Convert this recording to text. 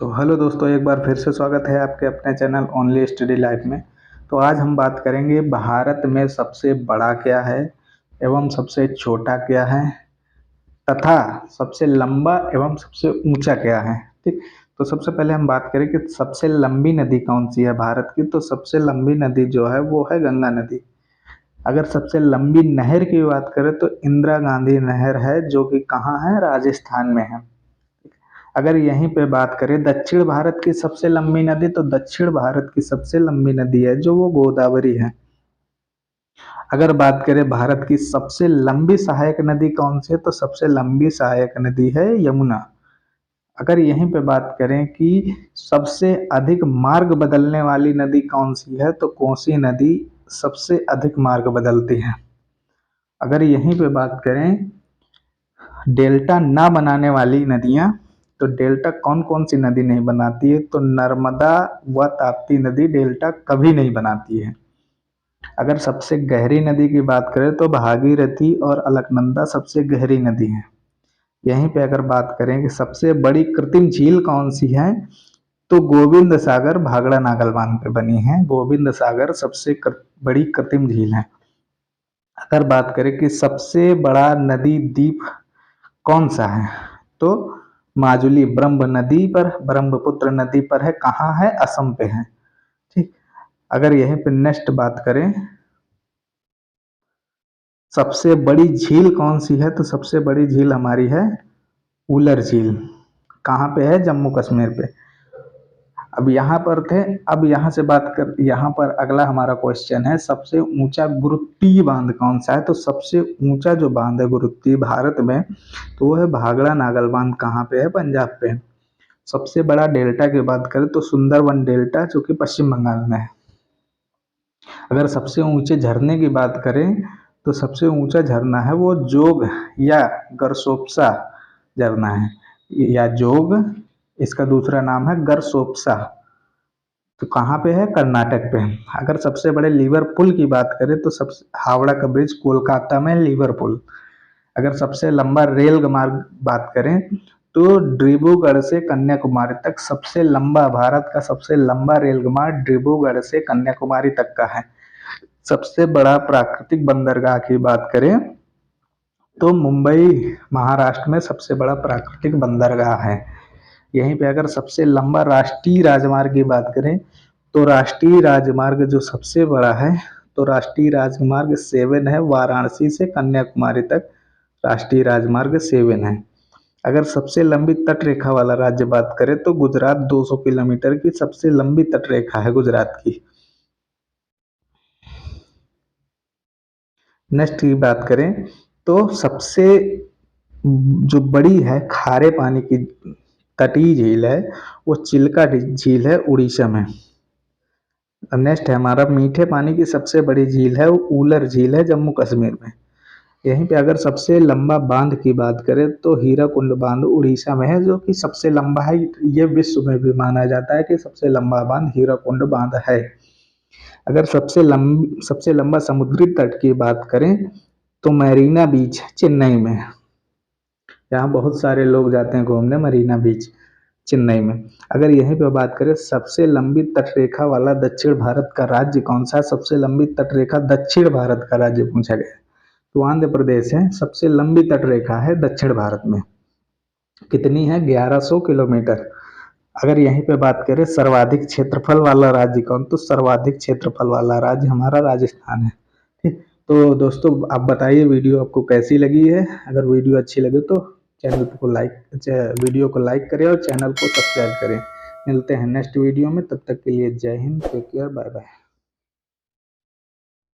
तो हेलो दोस्तों, एक बार फिर से स्वागत है आपके अपने चैनल ओनली स्टडी लाइफ में। तो आज हम बात करेंगे भारत में सबसे बड़ा क्या है एवं सबसे छोटा क्या है तथा सबसे लंबा एवं सबसे ऊंचा क्या है। ठीक, तो सबसे पहले हम बात करें कि सबसे लंबी नदी कौन सी है भारत की। तो सबसे लंबी नदी जो है वो है गंगा नदी। अगर सबसे लंबी नहर की बात करें तो इंदिरा गांधी नहर है, जो कि कहाँ है, राजस्थान में है। अगर यहीं पे बात करें दक्षिण भारत की सबसे लंबी नदी, तो दक्षिण भारत की सबसे लंबी नदी है जो वो गोदावरी है। अगर बात करें भारत की सबसे लंबी सहायक नदी कौन सी है, तो सबसे लंबी सहायक नदी है यमुना। अगर यहीं पे बात करें कि सबसे अधिक मार्ग बदलने वाली नदी कौन सी है, तो कोसी नदी सबसे अधिक मार्ग बदलती है। अगर यहीं पे बात करें डेल्टा ना बनाने वाली नदियां, तो डेल्टा कौन कौन सी नदी नहीं बनाती है, तो नर्मदा व ताप्ती नदी डेल्टा कभी नहीं बनाती है। अगर सबसे गहरी नदी की बात करें तो भागीरथी और अलकनंदा सबसे गहरी नदी है। यहीं पे अगर बात करें कि सबसे बड़ी कृत्रिम झील कौन सी है, तो गोविंद सागर भाखड़ा नागल बांध पे बनी है। गोविंद सागर सबसे बड़ी कृत्रिम झील है। अगर बात करें कि सबसे बड़ा नदी द्वीप कौन सा है, तो माजुली ब्रह्मपुत्र नदी पर है। कहाँ है, असम पे है। ठीक, अगर यहीं पे नेक्स्ट बात करें सबसे बड़ी झील कौन सी है, तो सबसे बड़ी झील हमारी है उलर झील। कहाँ पे है, जम्मू कश्मीर पे। अब यहाँ पर थे, अब यहाँ से बात कर, यहाँ पर अगला हमारा क्वेश्चन है सबसे ऊंचा गुरुत्वीय बांध कौन सा है। तो सबसे ऊंचा जो बांध है गुरुत्वीय भारत में, तो वो है भाखड़ा नागल बांध। कहाँ पे है, पंजाब पे। सबसे बड़ा डेल्टा की बात करें तो सुंदरबन डेल्टा, जो कि पश्चिम बंगाल में है। अगर सबसे ऊंचे झरने की बात करें तो सबसे ऊंचा झरना है वो जोग या गरसोप्सा झरना है, या जोग, इसका दूसरा नाम है गरसोप्सा। तो कहाँ पे है, कर्नाटक पे। अगर सबसे बड़े लीवर पुल की बात करें तो सबसे हावड़ा का ब्रिज कोलकाता में लीवर पुल। अगर सबसे लंबा रेल मार्ग बात करें तो डिब्रूगढ़ से कन्याकुमारी तक सबसे लंबा, भारत का सबसे लंबा रेल मार्ग डिब्रूगढ़ से कन्याकुमारी तक का है। सबसे बड़ा प्राकृतिक बंदरगाह की बात करें तो मुंबई महाराष्ट्र में सबसे बड़ा प्राकृतिक बंदरगाह है। यहीं पे अगर सबसे लंबा राष्ट्रीय राजमार्ग की बात करें तो राष्ट्रीय राजमार्ग जो सबसे बड़ा है, तो राष्ट्रीय राजमार्ग 7 है, वाराणसी से कन्याकुमारी तक राष्ट्रीय राजमार्ग 7 है। अगर सबसे लंबी तट रेखा वाला राज्य बात करें तो गुजरात 200 किलोमीटर की सबसे लंबी तट रेखा है गुजरात की। नेक्स्ट की बात करें तो सबसे जो बड़ी है खारे पानी की तटीय झील है वो चिल्का झील है, उड़ीसा में। नेक्स्ट है हमारा मीठे पानी की सबसे बड़ी झील है वो उलर झील है, जम्मू कश्मीर में। यहीं पे अगर सबसे लंबा बांध की बात करें तो हीराकुंड बांध उड़ीसा में है, जो कि सबसे लंबा है। ये विश्व में भी माना जाता है कि सबसे लंबा बांध हीराकुंड बांध है। अगर सबसे लंबा समुद्री तट की बात करें तो मरीना बीच चेन्नई में। यहाँ बहुत सारे लोग जाते हैं घूमने, मरीना बीच चेन्नई में। अगर यहीं पे बात करें सबसे लंबी तटरेखा वाला दक्षिण भारत का राज्य कौन सा है, सबसे लंबी तटरेखा दक्षिण भारत का राज्य पूछा गया, तो आंध्र प्रदेश है। सबसे लंबी तटरेखा है दक्षिण भारत में, कितनी है, 1100 किलोमीटर। अगर यहीं पे बात करें सर्वाधिक क्षेत्रफल वाला राज्य कौन, तो सर्वाधिक क्षेत्रफल वाला राज्य हमारा राजस्थान है। ठीक, तो दोस्तों आप बताइए वीडियो आपको कैसी लगी है। अगर वीडियो अच्छी लगे तो वीडियो को लाइक करें और चैनल को सब्सक्राइब करें। मिलते हैं नेक्स्ट वीडियो में, तब तक के लिए जय हिंद, टेक केयर, बाय बाय।